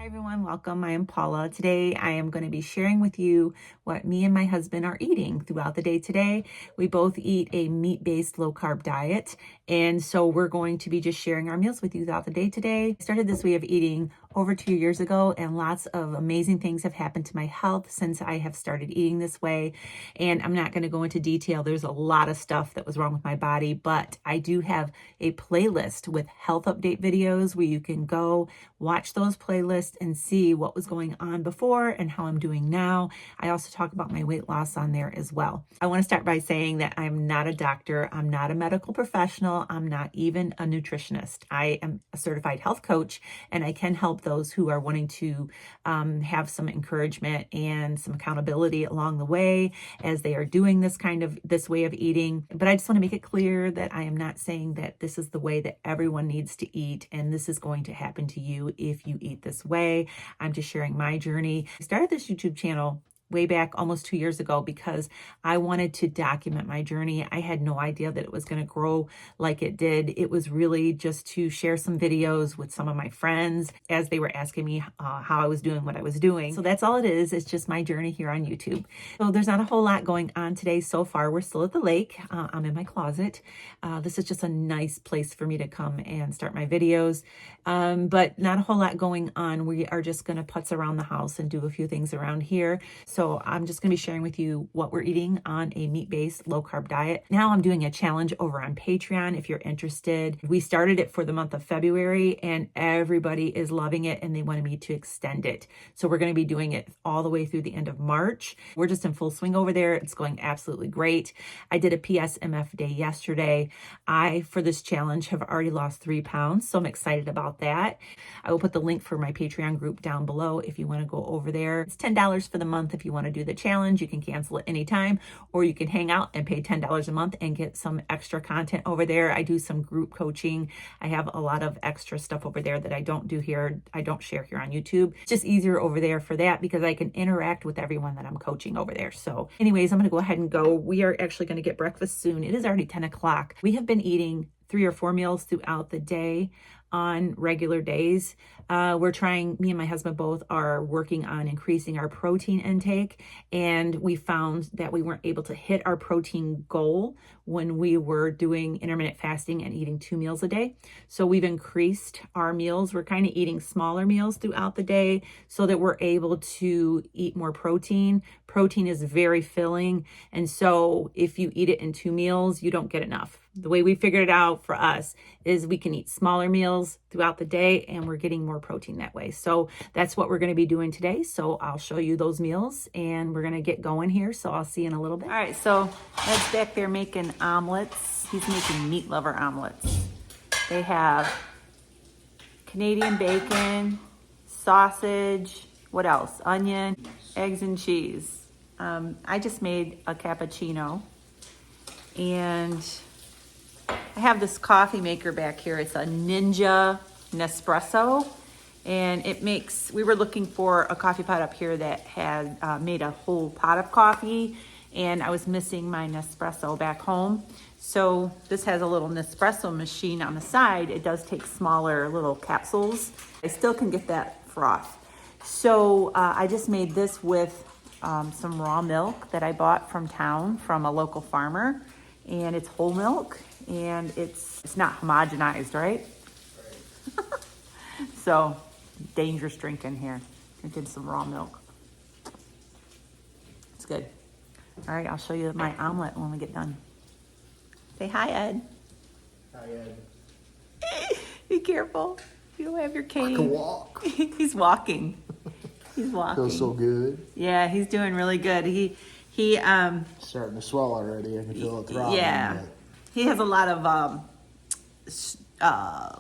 Everyone, welcome. I am Paula. Today I am going to be sharing with you what me and my husband are eating throughout the day today. We both eat a meat-based low-carb diet, and so we're going to be just sharing our meals with you throughout the day today. I started this way of eating over 2 years ago, and lots of amazing things have happened to my health since I have started eating this way. And I'm not going to go into detail. There's a lot of stuff that was wrong with my body, but I do have a playlist with health update videos where you can go watch those playlists and see what was going on before and how I'm doing now. I also talk about my weight loss on there as well. I want to start by saying that I'm not a doctor. I'm not a medical professional. I'm not even a nutritionist. I am a certified health coach, and I can help those who are wanting to have some encouragement and some accountability along the way as they are doing this way of eating. But I just want to make it clear that I am not saying that this is the way that everyone needs to eat, and this is going to happen to you if you eat this way. I'm just sharing my journey. I started this YouTube channel way back almost 2 years ago because I wanted to document my journey. I had no idea that it was going to grow like it did. It was really just to share some videos with some of my friends as they were asking me how I was doing what I was doing. So that's all it is. It's just my journey here on YouTube. So there's not a whole lot going on today so far. We're still at the lake. I'm in my closet. This is just a nice place for me to come and start my videos. But not a whole lot going on. We are just going to putz around the house and do a few things around here. So I'm just going to be sharing with you what we're eating on a meat-based low-carb diet. Now I'm doing a challenge over on Patreon if you're interested. We started it for the month of February, and everybody is loving it, and they wanted me to extend it. So we're going to be doing it all the way through the end of March. We're just in full swing over there. It's going absolutely great. I did a PSMF day yesterday. For this challenge, have already lost 3 pounds, so I'm excited about that. I will put the link for my Patreon group down below if you want to go over there. It's $10 for the month if you want to do the challenge. You can cancel it anytime, or you can hang out and pay $10 a month and get some extra content over there. I do some group coaching. I have a lot of extra stuff over there that I don't do here. I don't share here on YouTube. It's just easier over there for that because I can interact with everyone that I'm coaching over there. So anyways, I'm going to go ahead and go. We are actually going to get breakfast soon. It is already 10 o'clock. We have been eating 3 or 4 meals throughout the day on regular days. Me and my husband both are working on increasing our protein intake, and we found that we weren't able to hit our protein goal when we were doing intermittent fasting and eating 2 meals a day. So we've increased our meals. We're kind of eating smaller meals throughout the day so that we're able to eat more protein. Protein is very filling, and so if you eat it in 2 meals, you don't get enough. The way we figured it out for us is we can eat smaller meals throughout the day, and we're getting more protein that way. So that's what we're going to be doing today. So I'll show you those meals, and we're going to get going here. So I'll see you in a little bit. All right, so Ed's back there making omelets. He's making meat lover omelets. They have Canadian bacon, sausage, what else? Onion, eggs, and cheese. I just made a cappuccino, and I have this coffee maker back here. It's a Ninja Nespresso, and we were looking for a coffee pot up here that had made a whole pot of coffee, and I was missing my Nespresso back home. So this has a little Nespresso machine on the side. It does take smaller little capsules. I still can get that froth. So I just made this with some raw milk that I bought from town from a local farmer, and it's whole milk. And it's not homogenized, right? So, dangerous drinking here. Drinking some raw milk. It's good. All right, I'll show you my omelet when we get done. Say hi, Ed. Hi, Ed. Be careful. You don't have your cane. I can walk. He's walking. He's walking. Feels so good. Yeah, he's doing really good. He starting to swell already. I can feel it throbbing. Yeah. He has a lot of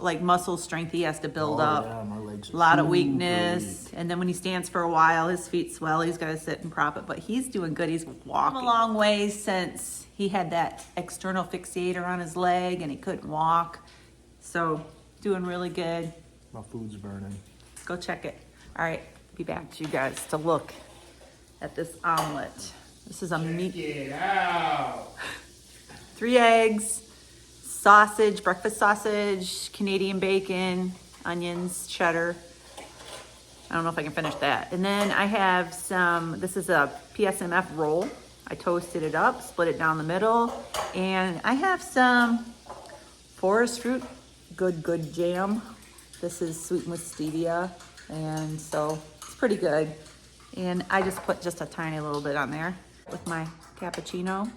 like muscle strength he has to build up. Yeah, my legs are a lot of super weakness. weak. And then when he stands for a while, his feet swell. He's got to sit and prop it, but he's doing good. He's walking a long way since he had that external fixator on his leg and he couldn't walk. So doing really good. My food's burning. Go check it. All right, be back to you guys to look at this omelet. This is a meat. Get out. 3 eggs, sausage, breakfast sausage, Canadian bacon, onions, cheddar. I don't know if I can finish that. And then I have some, this is a PSMF roll. I toasted it up, split it down the middle. And I have some Forest Fruit Good jam. This is sweetened with stevia. And so it's pretty good. And I just put just a tiny little bit on there with my cappuccino.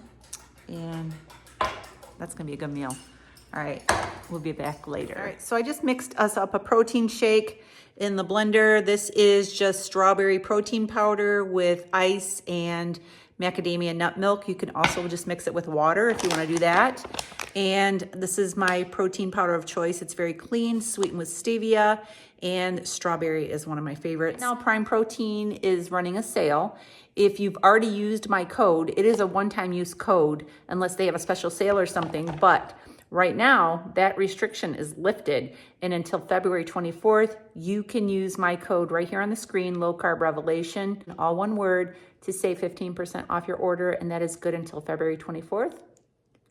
And that's gonna be a good meal. All right, we'll be back later. All right, so I just mixed us up a protein shake in the blender. This is just strawberry protein powder with ice and macadamia nut milk. You can also just mix it with water if you wanna do that. And this is my protein powder of choice. It's very clean, sweetened with stevia, and strawberry is one of my favorites. Now Prime Protein is running a sale. If you've already used my code, it is a one-time use code unless they have a special sale or something, but right now that restriction is lifted, and until February 24th, you can use my code right here on the screen, Low Carb Revelation, all one word, to save 15% off your order, and that is good until February 24th,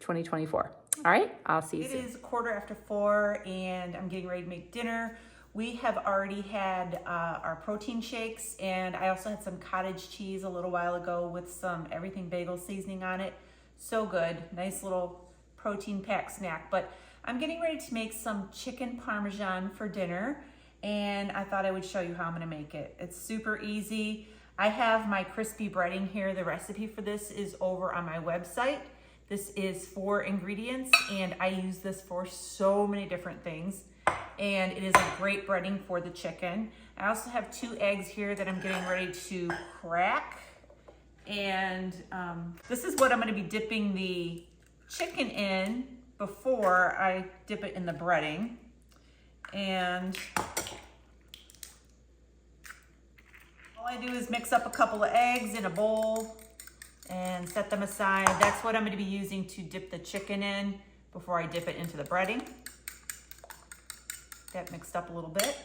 2024. All right, I'll see you soon. It is 4:15 and I'm getting ready to make dinner. We have already had our protein shakes, and I also had some cottage cheese a little while ago with some everything bagel seasoning on it. So good, nice little protein packed snack. But I'm getting ready to make some chicken Parmesan for dinner, and I thought I would show you how I'm gonna make it. It's super easy. I have my crispy breading here. The recipe for this is over on my website. This is 4 ingredients, and I use this for so many different things. And it is a great breading for the chicken. I also have 2 eggs here that I'm getting ready to crack. And this is what I'm gonna be dipping the chicken in before I dip it in the breading. And all I do is mix up a couple of eggs in a bowl and set them aside. That's what I'm gonna be using to dip the chicken in before I dip it into the breading. That mixed up a little bit.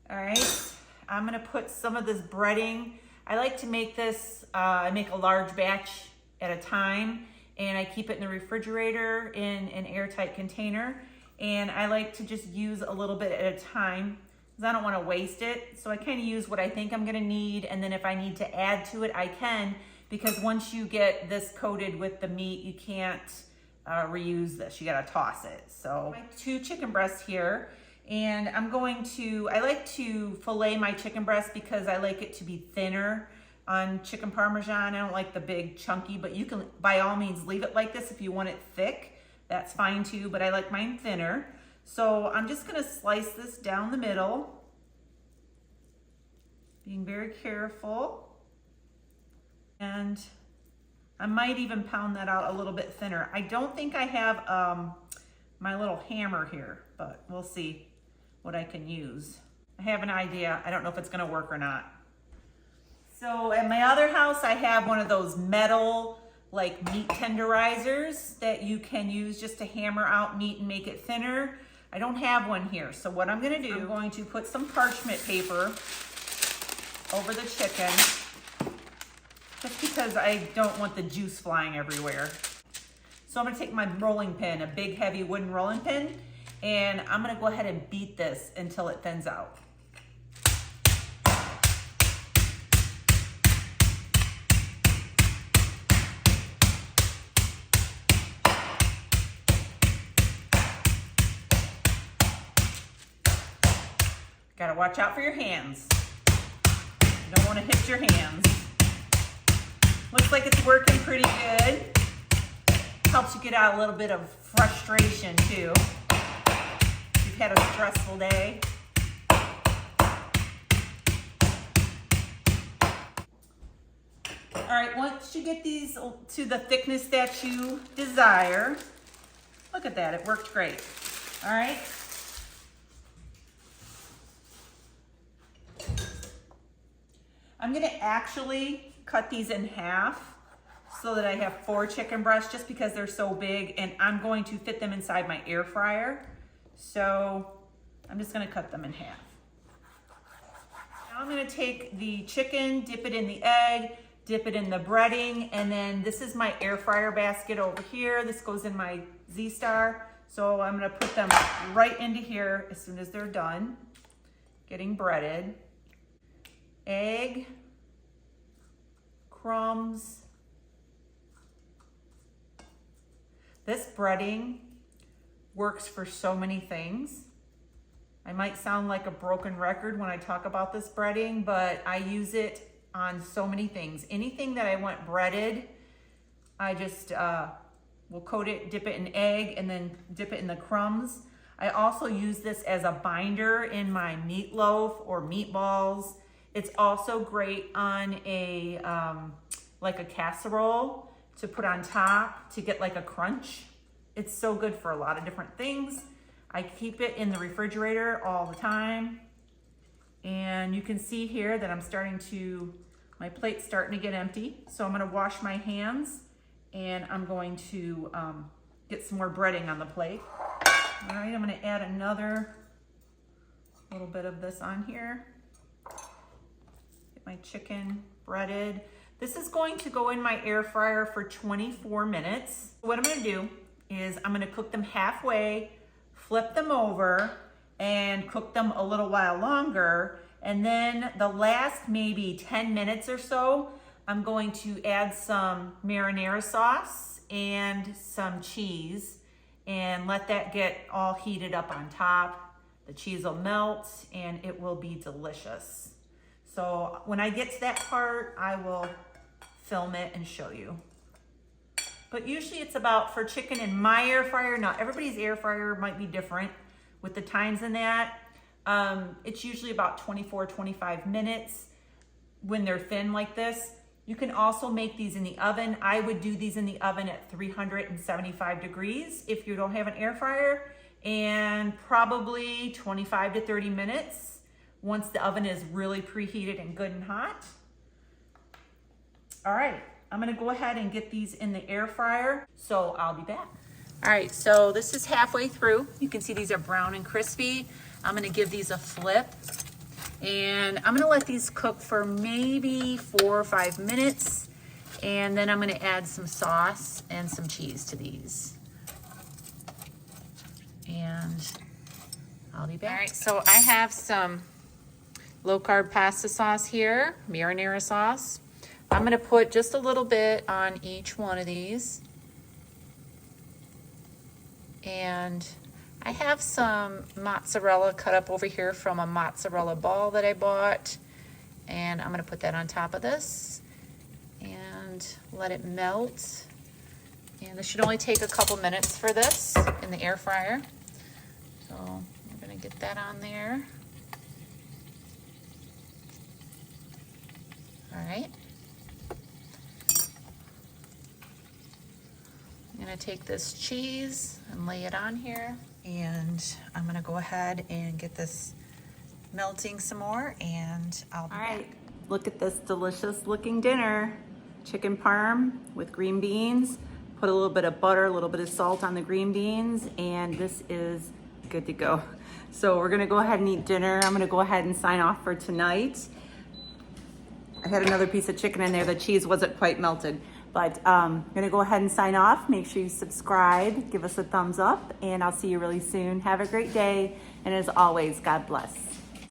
All right, I'm gonna put some of this breading. I like to make this, I make a large batch at a time, and I keep it in the refrigerator in an airtight container. And I like to just use a little bit at a time because I don't wanna waste it. So I kind of use what I think I'm gonna need, and then if I need to add to it, I can, because once you get this coated with the meat, you can't reuse this, you gotta toss it. So my 2 chicken breasts here, and I'm going to, I like to fillet my chicken breast because I like it to be thinner on chicken Parmesan. I don't like the big chunky, but you can by all means leave it like this if you want it thick, that's fine too, but I like mine thinner. So I'm just gonna slice this down the middle, being very careful. And I might even pound that out a little bit thinner. I don't think I have my little hammer here, but we'll see what I can use. I have an idea. I don't know if it's gonna work or not. So at my other house, I have one of those metal like meat tenderizers that you can use just to hammer out meat and make it thinner. I don't have one here. So what I'm gonna do, I'm going to put some parchment paper over the chicken, just because I don't want the juice flying everywhere. So I'm gonna take my rolling pin, a big heavy wooden rolling pin, and I'm gonna go ahead and beat this until it thins out. Gotta watch out for your hands. You don't wanna hit your hands. Looks like it's working pretty good. Helps you get out a little bit of frustration too. You've had a stressful day. All right, once you get these to the thickness that you desire, look at that, it worked great. All right. I'm gonna actually cut these in half so that I have 4 chicken breasts just because they're so big, and I'm going to fit them inside my air fryer. So I'm just gonna cut them in half. Now I'm gonna take the chicken, dip it in the egg, dip it in the breading, and then this is my air fryer basket over here. This goes in my Z-Star. So I'm gonna put them right into here as soon as they're done. getting breaded. Egg, crumbs. This breading works for so many things. I might sound like a broken record when I talk about this breading, but I use it on so many things. Anything that I want breaded, I just will coat it, dip it in egg, and then dip it in the crumbs. I also use this as a binder in my meatloaf or meatballs. It's also great on a like a casserole to put on top to get like a crunch. It's so good for a lot of different things. I keep it in the refrigerator all the time. And you can see here that my plate's starting to get empty. So I'm gonna wash my hands and I'm going to get some more breading on the plate. All right, I'm gonna add another little bit of this on here. Get my chicken breaded. This is going to go in my air fryer for 24 minutes. What I'm gonna do is I'm gonna cook them halfway, flip them over, and cook them a little while longer. And then the last maybe 10 minutes or so, I'm going to add some marinara sauce and some cheese and let that get all heated up on top. The cheese will melt and it will be delicious. So when I get to that part, I will film it and show you. But usually it's about, for chicken in my air fryer, now everybody's air fryer might be different with the times in that. It's usually about 24, 25 minutes when they're thin like this. You can also make these in the oven. I would do these in the oven at 375 degrees if you don't have an air fryer, and probably 25 to 30 minutes once the oven is really preheated and good and hot. All right. I'm gonna go ahead and get these in the air fryer, so I'll be back. All right, so this is halfway through. You can see these are brown and crispy. I'm gonna give these a flip, and I'm gonna let these cook for maybe 4 or 5 minutes, and then I'm gonna add some sauce and some cheese to these. And I'll be back. All right, so I have some low-carb pasta sauce here, marinara sauce. I'm gonna put just a little bit on each one of these. And I have some mozzarella cut up over here from a mozzarella ball that I bought. And I'm gonna put that on top of this and let it melt. And this should only take a couple minutes for this in the air fryer. So I'm gonna get that on there. All right. I'm gonna take this cheese and lay it on here, and I'm gonna go ahead and get this melting some more, and I'll be back. All right, look at this delicious looking dinner. Chicken parm with green beans. Put a little bit of butter, a little bit of salt on the green beans, and this is good to go. So we're gonna go ahead and eat dinner. I'm gonna go ahead and sign off for tonight. I had another piece of chicken in there. The cheese wasn't quite melted. But I'm gonna go ahead and sign off. Make sure you subscribe, give us a thumbs up, and I'll see you really soon. Have a great day, and as always, God bless.